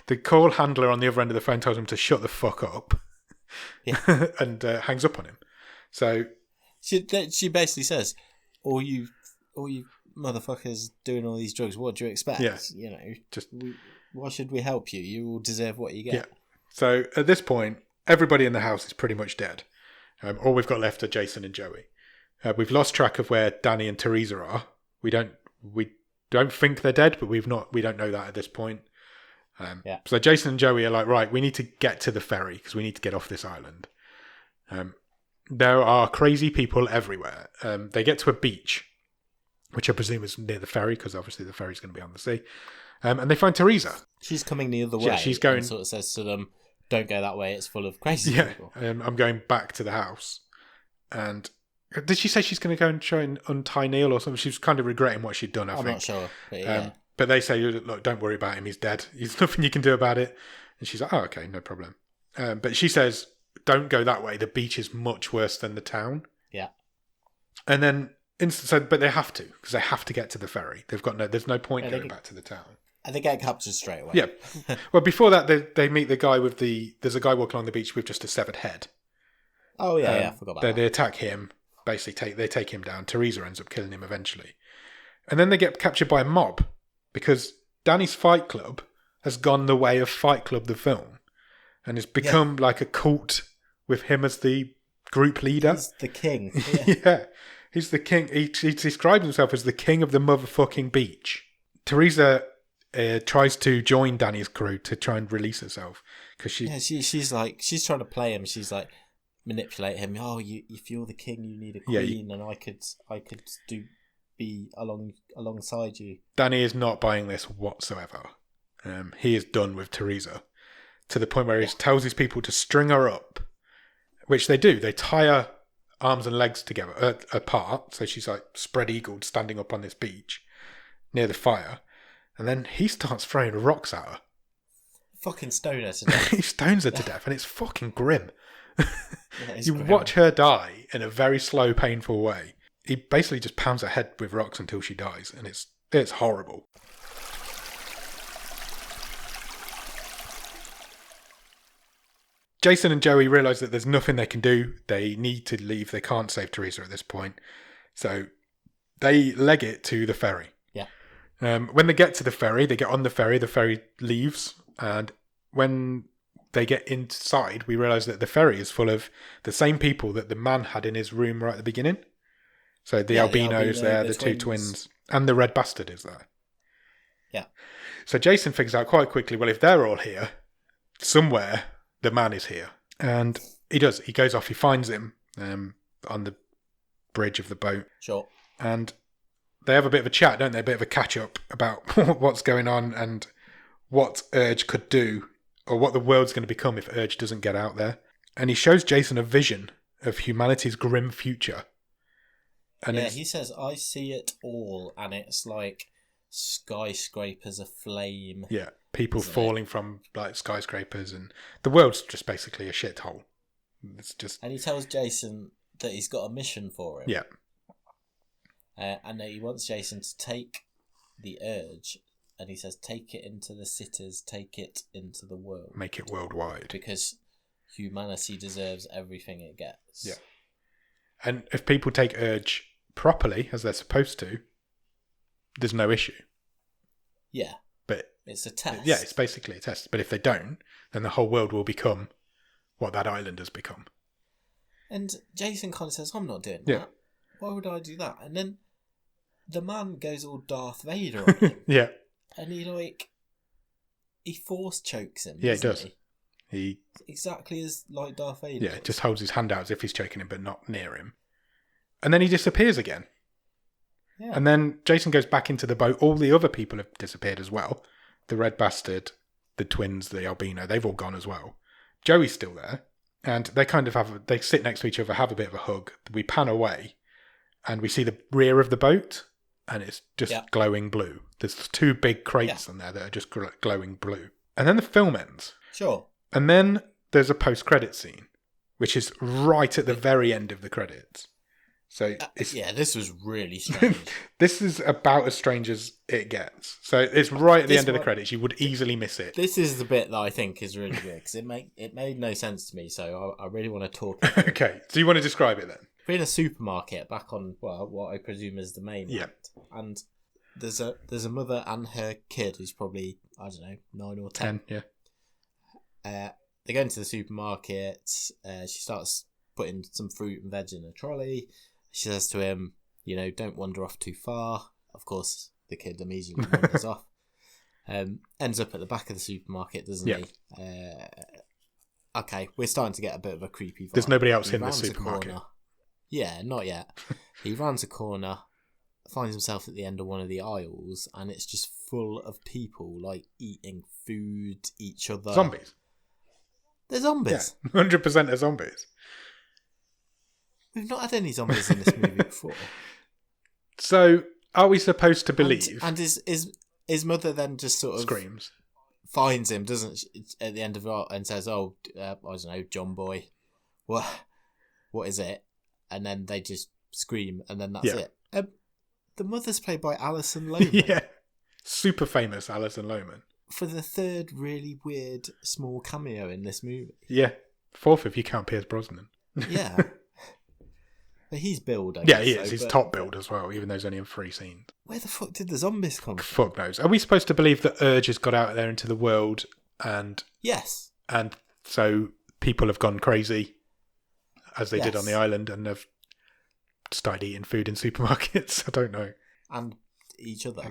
The call handler on the other end of the phone tells him to shut the fuck up. Yeah. And hangs up on him. So she basically says, all you motherfuckers doing all these drugs, what do you expect? Yeah. Why should we help you? You all deserve what you get. Yeah. So at this point, everybody in the house is pretty much dead. All we've got left are Jason and Joey. We've lost track of where Danny and Teresa are. We don't think they're dead, but we don't know that at this point. So Jason and Joey are like, right, we need to get to the ferry because we need to get off this island. There are crazy people everywhere. They get to a beach, which I presume is near the ferry because obviously the ferry's going to be on the sea. And they find Teresa. She's coming the other way. Yeah, she's going. And sort of says to them, "Don't go that way. It's full of crazy people." I'm going back to the house. And did she say she's going to go and try and untie Neil or something? She was kind of regretting what she'd done. I'm not sure. But yeah. But they say, look, don't worry about him. He's dead. There's nothing you can do about it. And she's like, oh, okay, no problem. But she says, don't go that way. The beach is much worse than the town. Yeah. And then, but they have to, because they have to get to the ferry. There's no point going back to the town. And they get captured straight away. Yeah. Well, before that, they meet the guy there's a guy walking along the beach with just a severed head. Oh, yeah, I forgot about that. They attack him. Basically, they take him down. Teresa ends up killing him eventually. And then they get captured by a mob because Danny's Fight Club has gone the way of Fight Club the film and has become like a cult with him as the group leader. He's the king. Yeah. He's the king. He describes himself as the king of the motherfucking beach. Teresa tries to join Danny's crew to try and release herself because she's trying to play him. She's like manipulate him. Oh, if you're the king, you need a queen, and I could be alongside you. Danny is not buying this whatsoever. He is done with Teresa to the point where he tells his people to string her up, which they do. They tie her arms and legs together apart, so she's like spread-eagled standing up on this beach near the fire, and then he starts throwing rocks at her. Fucking stone her to death. He stones her to death, and it's fucking grim. You watch her die in a very slow, painful way. He basically just pounds her head with rocks until she dies, and it's horrible. Jason and Joey realise that there's nothing they can do. They need to leave. They can't save Teresa at this point. So they leg it to the ferry. Yeah. When they get to the ferry the ferry leaves. And when they get inside, we realise that the ferry is full of the same people that the man had in his room right at the beginning. So the albino's there, the two twins, and the red bastard is there. Yeah. So Jason figures out quite quickly, well, if they're all here, somewhere the man is here. And he does. He goes off, he finds him on the bridge of the boat. Sure. And they have a bit of a chat, don't they? A bit of a catch-up about what's going on and what Urge could do, or what the world's going to become if Urge doesn't get out there. And he shows Jason a vision of humanity's grim future. And he says, I see it all, and it's like skyscrapers aflame. Yeah, people falling from like skyscrapers, and the world's just basically a shithole. It's just. And he tells Jason that he's got a mission for him. Yeah. And that he wants Jason to take the Urge, and he says, take it into the cities, take it into the world. Make it worldwide. Because humanity deserves everything it gets. Yeah. And if people take Urge properly, as they're supposed to, there's no issue. Yeah. But it's a test. Yeah, it's basically a test. But if they don't, then the whole world will become what that island has become. And Jason kind of says, I'm not doing Yeah. that. Why would I do that? And then the man goes all Darth Vader on him. Yeah. And he force chokes him. Yeah, he does. He exactly as like Darth Vader. Yeah, just holds his hand out as if he's choking him, but not near him. And then he disappears again. Yeah. And then Jason goes back into the boat. All the other people have disappeared as well. The red bastard, the twins, the albino, they've all gone as well. Joey's still there. And they kind of they sit next to each other, have a bit of a hug. We pan away and we see the rear of the boat, and it's just glowing blue. There's two big crates on there that are just glowing blue. And then the film ends. Sure. And then there's a post-credit scene, which is right at the very end of the credits. So this was really strange. This is about as strange as it gets. So it's right at the end of the credits. You would easily miss it. This is the bit that I think is really good because it made no sense to me. So I really want to talk about it. Okay, so you want to describe it then? We're in a supermarket back on what I presume is the main act, and there's a mother and her kid who's probably 9 or 10. Yeah. They go into the supermarket. She starts putting some fruit and veg in a trolley. She says to him, don't wander off too far. Of course, the kid immediately wanders off. Ends up at the back of the supermarket, doesn't he? Okay, we're starting to get a bit of a creepy vibe. There's nobody else in the supermarket. Yeah, not yet. He rounds a corner, finds himself at the end of one of the aisles, and it's just full of people, like, eating food, each other. Zombies. They're zombies. Yeah, 100% are zombies. We've not had any zombies in this movie before. So, are we supposed to believe... And his mother then just sort of... Screams. Finds him, doesn't she, at the end of it, and says, I don't know, John Boy. What is it? And then they just scream, and then that's it. The mother's played by Alison Lohman. Yeah. Super famous Alison Lohman. For the third really weird small cameo in this movie. Yeah. Fourth if you count Pierce Brosnan. Yeah. But he's billed, I Yeah, guess. he is. He's top billed as well, even though he's only in 3 scenes. Where the fuck did the zombies come from? Fuck knows. Are we supposed to believe that Urge has got out there into the world and... Yes. And so people have gone crazy, as they did on the island, and have started eating food in supermarkets? I don't know. And each other.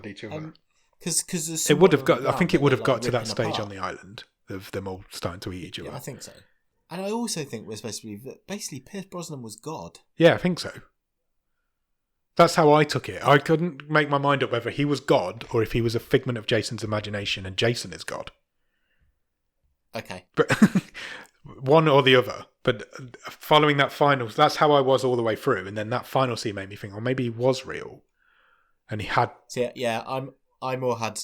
Because it would have got. I think it would have got to that stage on the island of them all starting to eat each other. Yeah, I think so. And I also think we're supposed to believe that basically Pierce Brosnan was God. Yeah, I think so. That's how I took it. I couldn't make my mind up whether he was God or if he was a figment of Jason's imagination and Jason is God. Okay. But one or the other. But following that final, that's how I was all the way through. And then that final scene made me think, oh, maybe he was real. And he had... So, yeah, I more had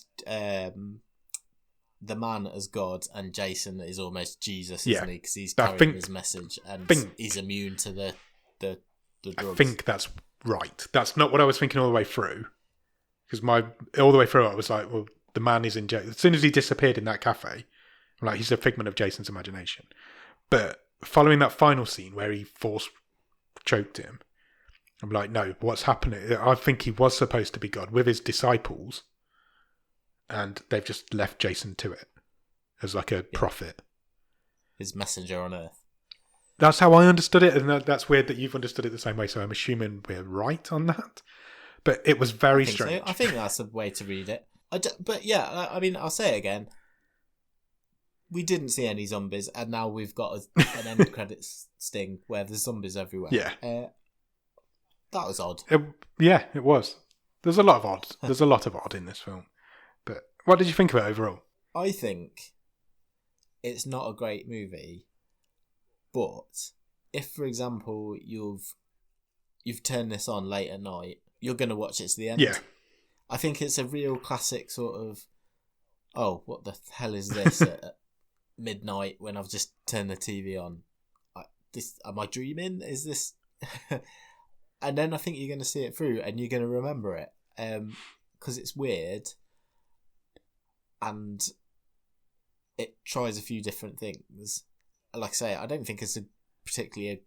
the man as God, and Jason is almost Jesus, isn't he? Because he's carrying his message and he's immune to the drugs. I think that's right. That's not what I was thinking all the way through. Because all the way through I was like, well, the man is in jail. As soon as he disappeared in that cafe, I'm like, he's a figment of Jason's imagination. But following that final scene where he choked him, I'm like, no, what's happening? I think he was supposed to be God with his disciples, and they've just left Jason to it as like a prophet. His messenger on Earth. That's how I understood it, and that's weird that you've understood it the same way, so I'm assuming we're right on that. But it was very strange. So. I think that's a way to read it. But yeah, I mean, I'll say it again. We didn't see any zombies, and now we've got an end credits sting where there's zombies everywhere. Yeah. That was odd. It was. There's a lot of odd. There's a lot of odd in this film. But what did you think of it overall? I think it's not a great movie, but if, for example, you've turned this on late at night, you're going to watch it to the end. Yeah. I think it's a real classic sort of, oh, what the hell is this at midnight when I've just turned the TV on? Am I dreaming? Is this... And then I think you're going to see it through and you're going to remember it because it's weird and it tries a few different things. Like I say, I don't think it's a particularly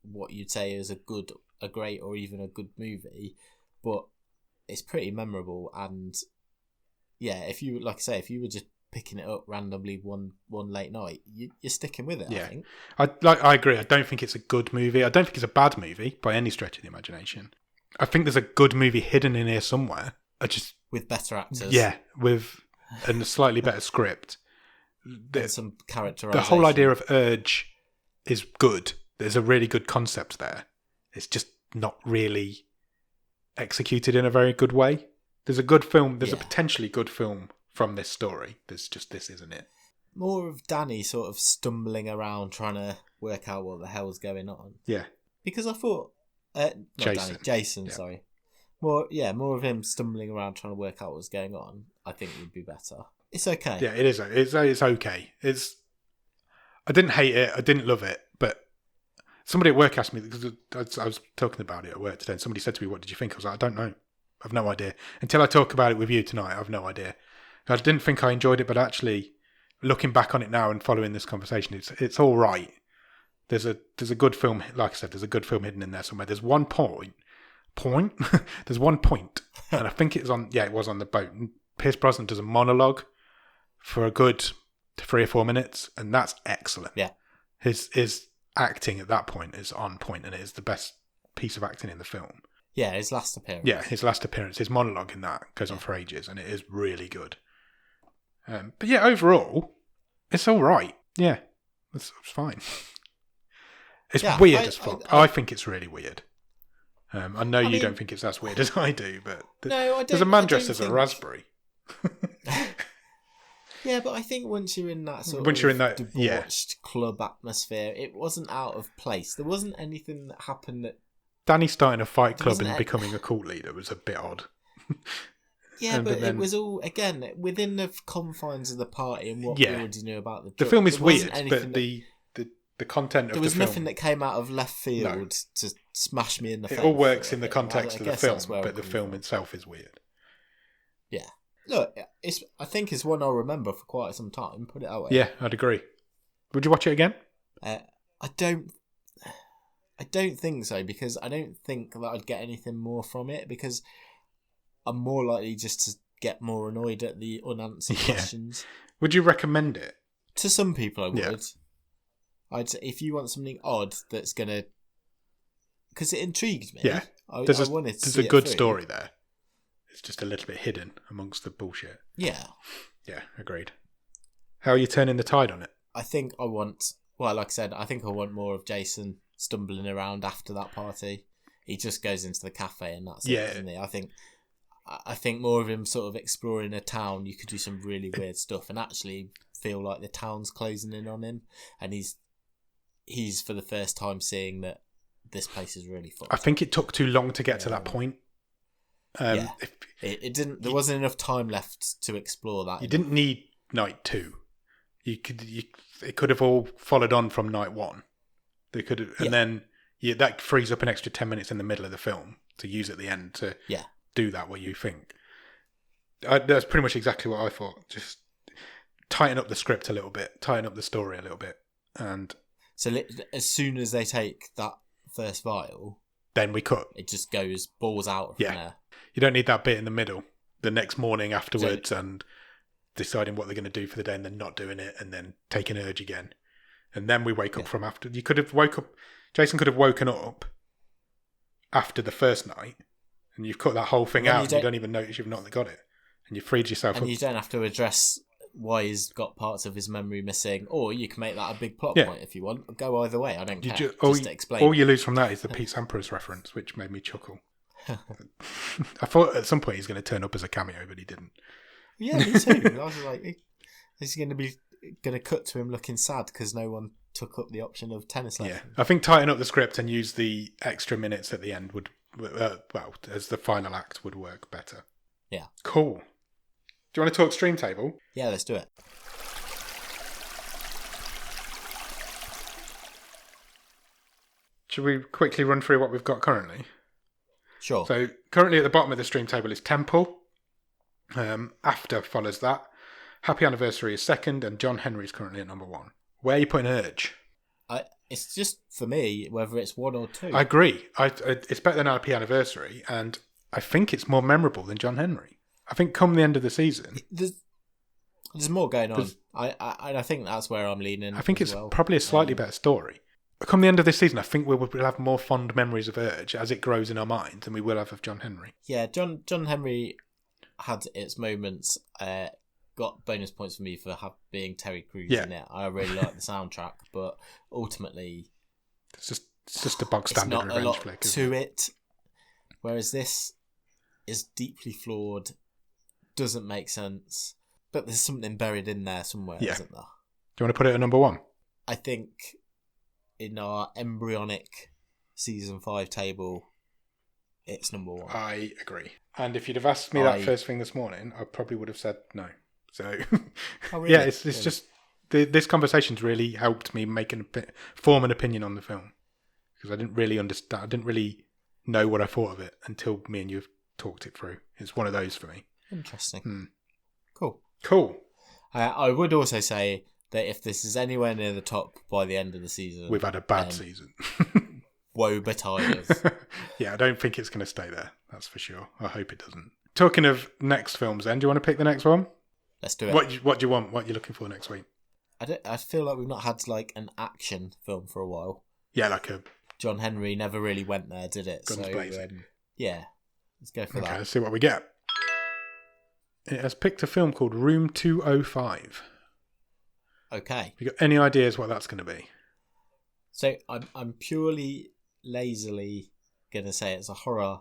what you'd say is a great or even a good movie, but it's pretty memorable. And yeah, if you were just picking it up randomly one late night, you're sticking with it. Yeah. I think I agree. I don't think it's a good movie. I don't think it's a bad movie by any stretch of the imagination. I think there's a good movie hidden in here somewhere. With better actors. Yeah, with a slightly better script. And some characterization. The whole idea of Urge is good. There's a really good concept there. It's just not really executed in a very good way. There's a good film. There's a potentially good film from this story. This isn't it. More of Danny sort of stumbling around trying to work out what the hell's going on. Yeah. Because I thought Jason, yeah. Sorry. More of him stumbling around trying to work out what's going on, I think would be better. It's okay. Yeah, it is. It's okay. I didn't hate it. I didn't love it, but somebody at work asked me, because I was talking about it at work today, and somebody said to me, what did you think? I was like, I don't know. I've no idea. Until I talk about it with you tonight, I've no idea. I didn't think I enjoyed it, but actually, looking back on it now and following this conversation, it's all right. There's a good film, like I said, there's a good film hidden in there somewhere. There's one point. There's one point, and I think it was on the boat. Pierce Brosnan does a monologue for a good 3 or 4 minutes, and that's excellent. Yeah, his acting at that point is on point, and it is the best piece of acting in the film. Yeah, his last appearance. Yeah, his last appearance. His monologue in that goes on for ages, and it is really good. But yeah, overall, it's all right. Yeah, it's fine. It's weird as fuck. I think it's really weird. I know you don't think it's as weird as I do, but there's a man dressed as a raspberry. Yeah, but I think once you're in that sort of debauched club atmosphere, it wasn't out of place. There wasn't anything that happened that... Danny starting a fight club and becoming a cult leader was a bit odd. Yeah, but it was all, again, within the confines of the party and what we already knew about the film is weird, but the content of the film... There was nothing that came out of left field to smash me in the face. It all works in the context of the film, but the film itself is weird. Yeah. Look, I think it's one I'll remember for quite some time, put it that way. Yeah, I'd agree. Would you watch it again? I don't I don't think so, because I don't think that I'd get anything more from it, because I'm more likely just to get more annoyed at the unanswered questions. Would you recommend it? To some people I would. Yeah. I'd say if you want something odd that's going to... Because it intrigued me. Yeah. There's a good story there. It's just a little bit hidden amongst the bullshit. Yeah. Yeah, agreed. How are you turning the tide on it? I think I want... Well, like I said, I think I want more of Jason stumbling around after that party. He just goes into the cafe and that's it, isn't he? I think more of him sort of exploring a town. You could do some really weird stuff and actually feel like the town's closing in on him, and he's for the first time seeing that this place is really fun. I think it took too long to get to that point. It didn't. There wasn't enough time left to explore that. You didn't need night 2. It could have all followed on from night 1. They could have, and then that frees up an extra 10 minutes in the middle of the film to use at the end to do that. What you think? That's pretty much exactly what I thought. Just tighten up the script a little bit, tighten up the story a little bit, and so as soon as they take that first vial, then we cut. It just goes balls out from there. You don't need that bit in the middle, the next morning afterwards, and deciding what they're going to do for the day and then not doing it and then taking urge again. And then we wake up from after. You could have Jason could have woken up after the first night, and you've cut that whole thing out and you don't even notice you've not got it. And you freed yourself up. And you don't have to address why he's got parts of his memory missing, or you can make that a big plot point if you want. Go either way, I don't care. Just to explain. All you lose from that is the Pete Sampras reference, which made me chuckle. I thought at some point he's going to turn up as a cameo, but he didn't. Yeah, me too. I was like, is he going to cut to him looking sad because no one took up the option of tennis lesson? Yeah, I think tighten up the script and use the extra minutes at the end would, as the final act would work better. Yeah. Cool. Do you want to talk stream table? Yeah, let's do it. Should we quickly run through what we've got currently? Sure. So currently at the bottom of the stream table is Temple. After follows that. Happy Anniversary is second, and John Henry is currently at number 1. Where are you putting Urge? It's just, for me, whether it's 1 or 2. I agree. It's better than Happy Anniversary, and I think it's more memorable than John Henry. I think come the end of the season... There's more going on. I think that's where I'm leaning. I think it's probably a slightly better story. Come the end of this season, I think we'll have more fond memories of Urge as it grows in our minds than we will have of John Henry. Yeah, John Henry had its moments. Got bonus points for me for being Terry Crews in it. I really like the soundtrack, but ultimately, it's just a bog standard revenge flick. To it, whereas this is deeply flawed, doesn't make sense, but there's something buried in there somewhere, isn't there? Do you want to put it at number 1? I think in our embryonic season 5 table, it's number 1. I agree. And if you'd have asked me that first thing this morning, I probably would have said no. So, really? Yeah, it's just this conversation's really helped me form an opinion on the film, because I didn't really understand. I didn't really know what I thought of it until me and you have talked it through. It's one of those for me. Interesting. Cool. I would also say that if this is anywhere near the top by the end of the season, we've had a bad season. Woe betide us. Yeah, I don't think it's going to stay there. That's for sure. I hope it doesn't. Talking of next films, then, do you want to pick the next one? Let's do it. What do you want? What are you looking for next week? I feel like we've not had like an action film for a while. Yeah, like a John Henry never really went there, did it? Guns blazing. Yeah, let's go for that. Let's see what we get. It has picked a film called Room 205. Okay. You got any ideas what that's going to be? So I'm purely lazily going to say it's a horror,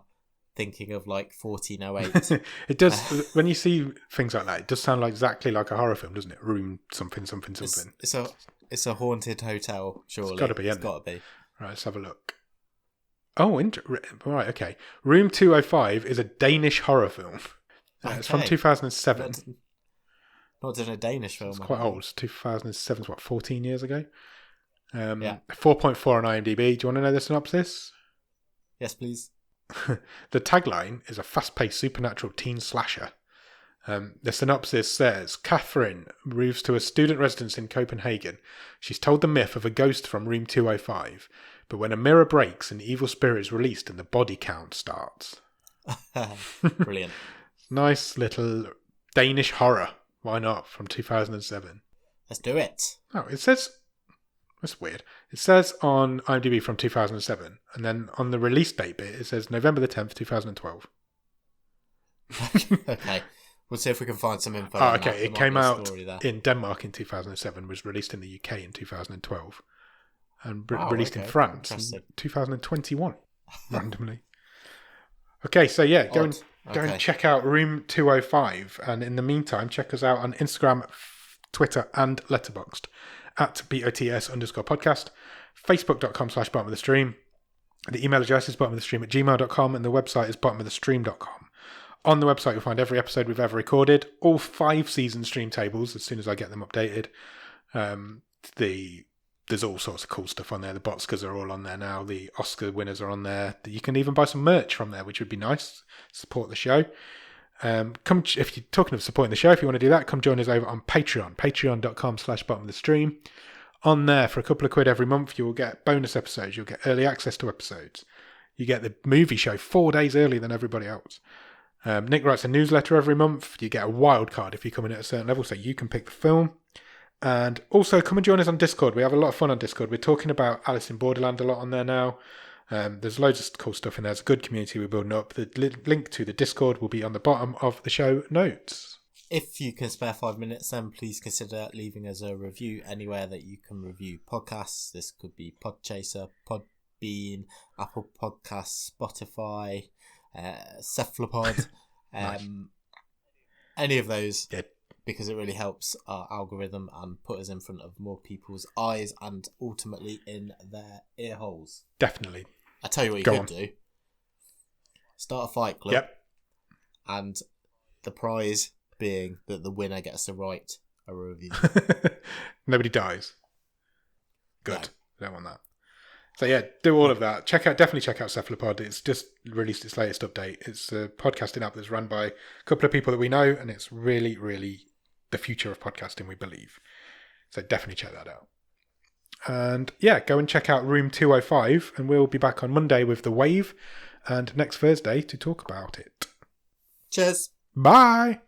thinking of like 1408. It does. When you see things like that, it does sound exactly like a horror film, doesn't it? Room something. It's a haunted hotel. Surely it's got to be. It's got to be. Right, let's have a look. Oh, right. Okay. Room 205 is a Danish horror film. It's from 2007. Not doing a Danish film. It's quite old. It's 2007. What, 14 years ago? 4.4 on IMDb. Do you want to know the synopsis? Yes, please. The tagline is a fast-paced supernatural teen slasher. The synopsis says, Catherine moves to a student residence in Copenhagen. She's told the myth of a ghost from room 205. But when a mirror breaks, an evil spirit is released and the body count starts. Brilliant. Nice little Danish horror. Why not? From 2007. Let's do it. Oh, it says... That's weird. It says on IMDb from 2007, and then on the release date bit, it says November the 10th, 2012. Okay. We'll see if we can find some info. Oh, okay. It came out in Denmark in 2007, was released in the UK in 2012, and released in France in 2021, randomly. Okay, so yeah, go and check out Room 205, and in the meantime, check us out on Instagram, Twitter, and Letterboxd at BOTS_podcast, Facebook.com/bottom of the stream. The email address is bottomofthestream@gmail.com, and the website is bottomofthestream.com. On the website, you'll find every episode we've ever recorded, all 5 season stream tables as soon as I get them updated. There's all sorts of cool stuff on there. The Botscars are all on there now. The Oscar winners are on there. You can even buy some merch from there, which would be nice. Support the show. If you're talking of supporting the show, if you want to do that, come join us over on Patreon, patreon.com/bottomofthestream. On there, for a couple of quid every month, you will get bonus episodes. You'll get early access to episodes. You get the movie show 4 days earlier than everybody else. Nick writes a newsletter every month. You get a wild card if you come in at a certain level, so you can pick the film. And also, come and join us on Discord. We have a lot of fun on Discord. We're talking about Alice in Borderland a lot on there now. There's loads of cool stuff in there. It's a good community we're building up. The link to the Discord will be on the bottom of the show notes. If you can spare 5 minutes, then please consider leaving us a review anywhere that you can review podcasts. This could be Podchaser, Podbean, Apple Podcasts, Spotify, Cephalopod, Nice. any of those. Yeah. Because it really helps our algorithm and put us in front of more people's eyes and ultimately in their ear holes. Definitely. I tell you what you could do. Start a fight club. Yep. And the prize being that the winner gets to write a review. Nobody dies. Good. No. I don't want that. So yeah, do all of that. Definitely check out Cephalopod. It's just released its latest update. It's a podcasting app that's run by a couple of people that we know, and it's really, really the future of podcasting, we believe. So definitely check that out. And yeah, go and check out Room 205, and we'll be back on Monday with The Wave, and next Thursday to talk about it. Cheers. Bye.